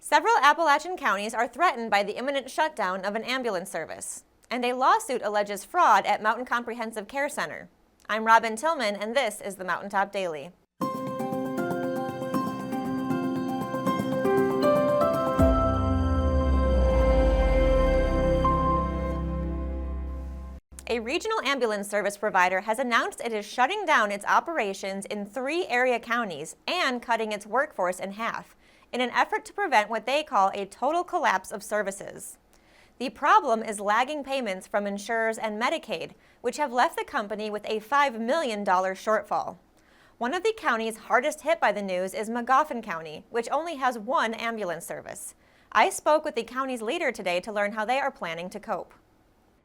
Several Appalachian counties are threatened by the imminent shutdown of an ambulance service, and a lawsuit alleges fraud at Mountain Comprehensive Care Center. I'm Robin Tillman, and this is the Mountaintop Daily. A regional ambulance service provider has announced it is shutting down its operations in 3 area counties and cutting its workforce in half in an effort to prevent what they call a total collapse of services. The problem is lagging payments from insurers and Medicaid, which have left the company with a $5 million shortfall. One of the counties hardest hit by the news is Magoffin County, which only has 1 ambulance service. I spoke with the county's leader today to learn how they are planning to cope.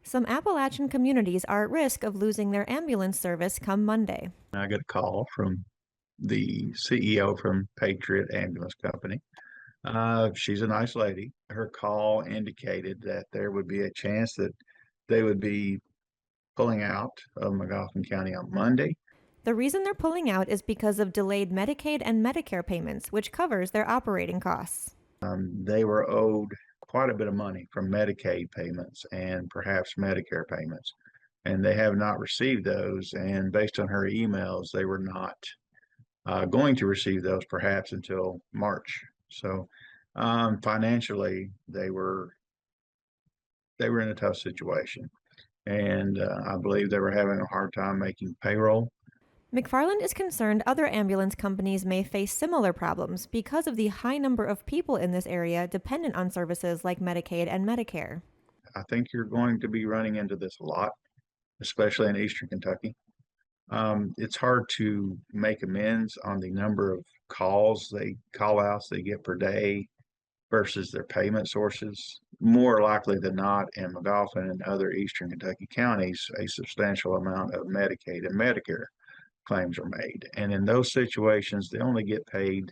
Some Appalachian communities are at risk of losing their ambulance service come Monday. I got a call from the CEO from Patriot Ambulance Company. She's a nice lady. Her call indicated that there would be a chance that they would be pulling out of Magoffin County on Monday. The reason they're pulling out is because of delayed Medicaid and Medicare payments, which covers their operating costs. They were owed quite a bit of money from Medicaid payments and perhaps Medicare payments, and they have not received those. And based on her emails, they were not going to receive those perhaps until March. So financially, they were in a tough situation, and I believe they were having a hard time making payroll. McFarland is concerned other ambulance companies may face similar problems because of the high number of people in this area dependent on services like Medicaid and Medicare. I think you're going to be running into this a lot, especially in Eastern Kentucky. It's hard to make amends on the number of call-outs they get per day versus their payment sources. More likely than not, in Magoffin and other Eastern Kentucky counties, a substantial amount of Medicaid and Medicare claims are made. And in those situations, they only get paid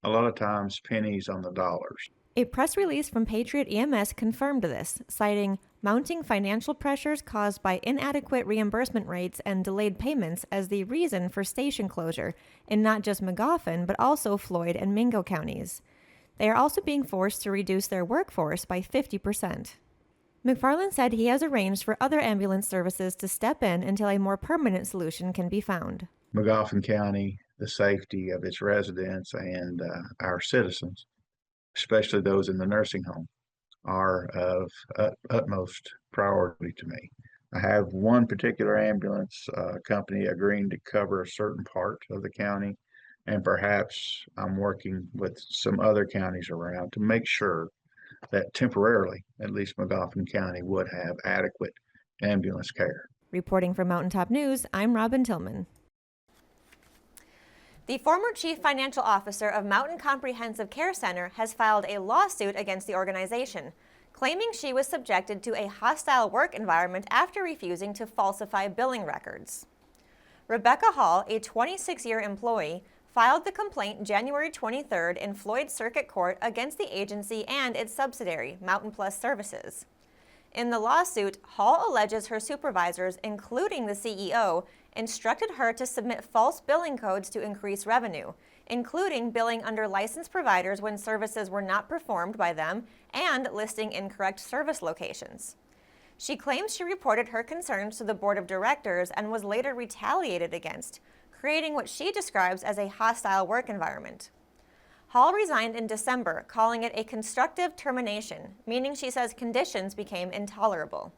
a lot of times pennies on the dollars. A press release from Patriot EMS confirmed this, citing mounting financial pressures caused by inadequate reimbursement rates and delayed payments as the reason for station closure in not just Magoffin, but also Floyd and Mingo counties. They are also being forced to reduce their workforce by 50%. McFarland said he has arranged for other ambulance services to step in until a more permanent solution can be found. Magoffin County, the safety of its residents and our citizens, especially those in the nursing home, are of utmost priority to me. I have one particular ambulance company agreeing to cover a certain part of the county, and perhaps I'm working with some other counties around to make sure that temporarily, at least Magoffin County would have adequate ambulance care. Reporting for Mountaintop News, I'm Robin Tillman. The former chief financial officer of Mountain Comprehensive Care Center has filed a lawsuit against the organization, claiming she was subjected to a hostile work environment after refusing to falsify billing records. Rebecca Hall, a 26-year employee, filed the complaint January 23rd in Floyd Circuit Court against the agency and its subsidiary, Mountain Plus Services. In the lawsuit, Hall alleges her supervisors, including the CEO, instructed her to submit false billing codes to increase revenue, including billing under licensed providers when services were not performed by them and listing incorrect service locations. She claims she reported her concerns to the board of directors and was later retaliated against, creating what she describes as a hostile work environment. Hall resigned in December, calling it a constructive termination, meaning she says conditions became intolerable.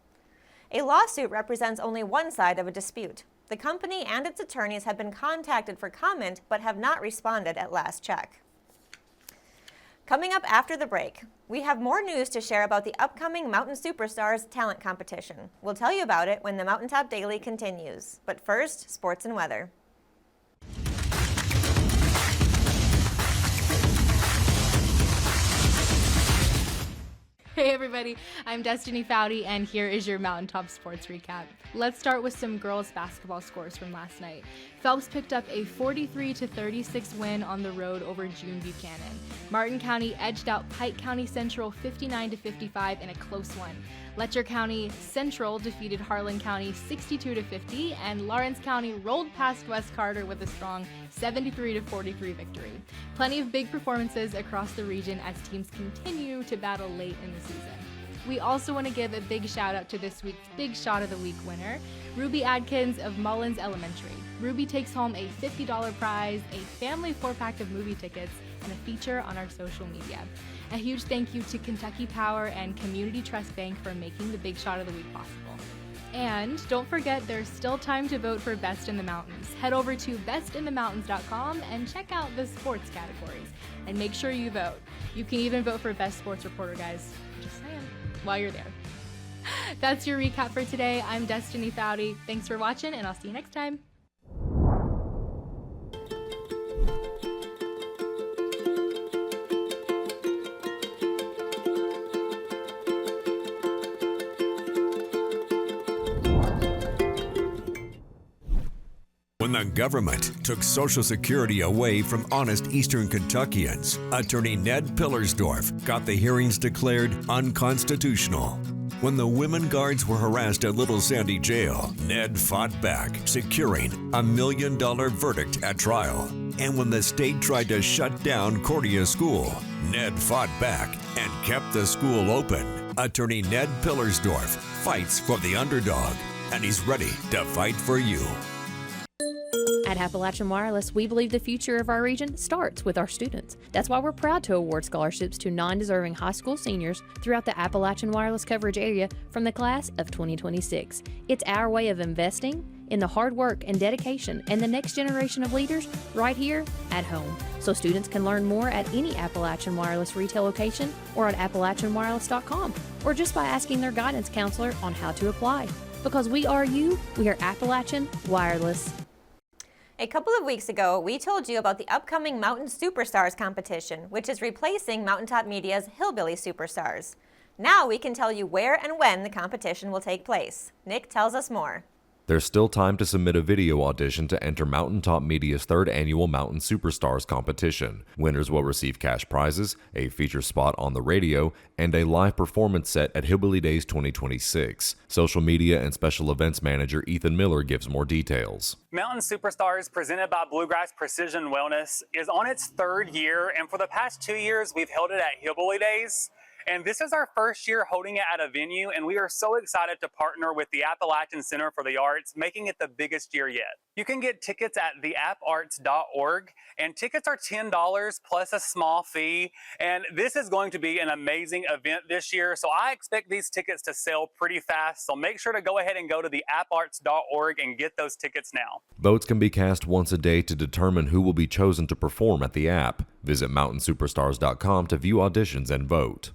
A lawsuit represents only one side of a dispute. The company and its attorneys have been contacted for comment but have not responded at last check. Coming up after the break, we have more news to share about the upcoming Mountain Superstars talent competition. We'll tell you about it when the Mountaintop Daily continues. But first, sports and weather. Hey everybody, I'm Destiny Fowdy, and here is your Mountaintop Sports Recap. Let's start with some girls basketball scores from last night. Phelps picked up a 43-36 win on the road over June Buchanan. Martin County edged out Pike County Central 59-55 in a close one. Letcher County Central defeated Harlan County 62-50, and Lawrence County rolled past West Carter with a strong 73-43 victory. Plenty of big performances across the region as teams continue to battle late in the season. We also want to give a big shout out to this week's Big Shot of the Week winner, Ruby Adkins of Mullins Elementary. Ruby takes home a $50 prize, a family 4-pack of movie tickets, and a feature on our social media. A huge thank you to Kentucky Power and Community Trust Bank for making the Big Shot of the Week possible. And don't forget, there's still time to vote for Best in the Mountains. Head over to bestinthemountains.com and check out the sports categories. And make sure you vote. You can even vote for Best Sports Reporter, guys. Just saying, while you're there. That's your recap for today. I'm Destiny Foudy. Thanks for watching, and I'll see you next time. When the government took Social Security away from honest Eastern Kentuckians, Attorney Ned Pillersdorf got the hearings declared unconstitutional. When the women guards were harassed at Little Sandy Jail, Ned fought back, securing a $1 million verdict at trial. And when the state tried to shut down Cordia School, Ned fought back and kept the school open. Attorney Ned Pillersdorf fights for the underdog, and he's ready to fight for you. At Appalachian Wireless, we believe the future of our region starts with our students. That's why we're proud to award scholarships to non-deserving high school seniors throughout the Appalachian Wireless coverage area from the class of 2026. It's our way of investing in the hard work and dedication and the next generation of leaders right here at home. So students can learn more at any Appalachian Wireless retail location or at appalachianwireless.com, or just by asking their guidance counselor on how to apply. Because we are you, we are Appalachian Wireless. A couple of weeks ago, we told you about the upcoming Mountain Superstars competition, which is replacing Mountaintop Media's Hillbilly Superstars. Now we can tell you where and when the competition will take place. Nick tells us more. There's still time to submit a video audition to enter Mountaintop Media's 3rd annual Mountain Superstars competition. Winners will receive cash prizes, a feature spot on the radio, and a live performance set at Hillbilly Days 2026. Social media and special events manager Ethan Miller gives more details. Mountain Superstars, presented by Bluegrass Precision Wellness, is on its 3rd year, and for the past 2 years, we've held it at Hillbilly Days. And this is our first year holding it at a venue, and we are so excited to partner with the Appalachian Center for the Arts, making it the biggest year yet. You can get tickets at theapparts.org, and tickets are $10 plus a small fee. And this is going to be an amazing event this year, so I expect these tickets to sell pretty fast. So make sure to go ahead and go to theapparts.org and get those tickets now. Votes can be cast once a day to determine who will be chosen to perform at the app. Visit mountainsuperstars.com to view auditions and vote.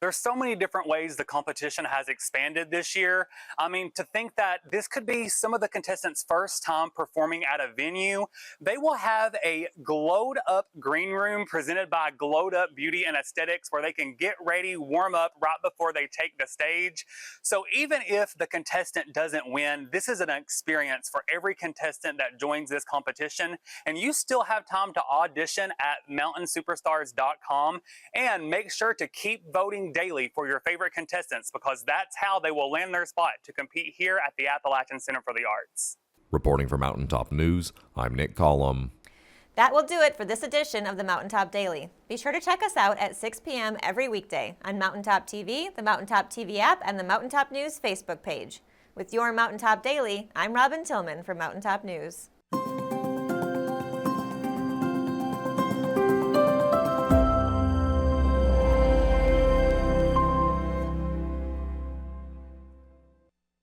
There's so many different ways the competition has expanded this year. I mean, to think that this could be some of the contestants' first time performing at a venue. They will have a glowed up green room presented by Glowed Up Beauty and Aesthetics where they can get ready, warm up right before they take the stage. So even if the contestant doesn't win, this is an experience for every contestant that joins this competition. And you still have time to audition at mountainsuperstars.com, and make sure to keep voting daily for your favorite contestants, because that's how they will land their spot to compete here at the Appalachian Center for the Arts. Reporting for Mountaintop News, I'm Nick Collum. That will do it for this edition of the Mountaintop Daily. Be sure to check us out at 6 p.m. every weekday on Mountaintop TV, the Mountaintop TV app, and the Mountaintop News Facebook page. With your Mountaintop Daily, I'm Robin Tillman for Mountaintop News.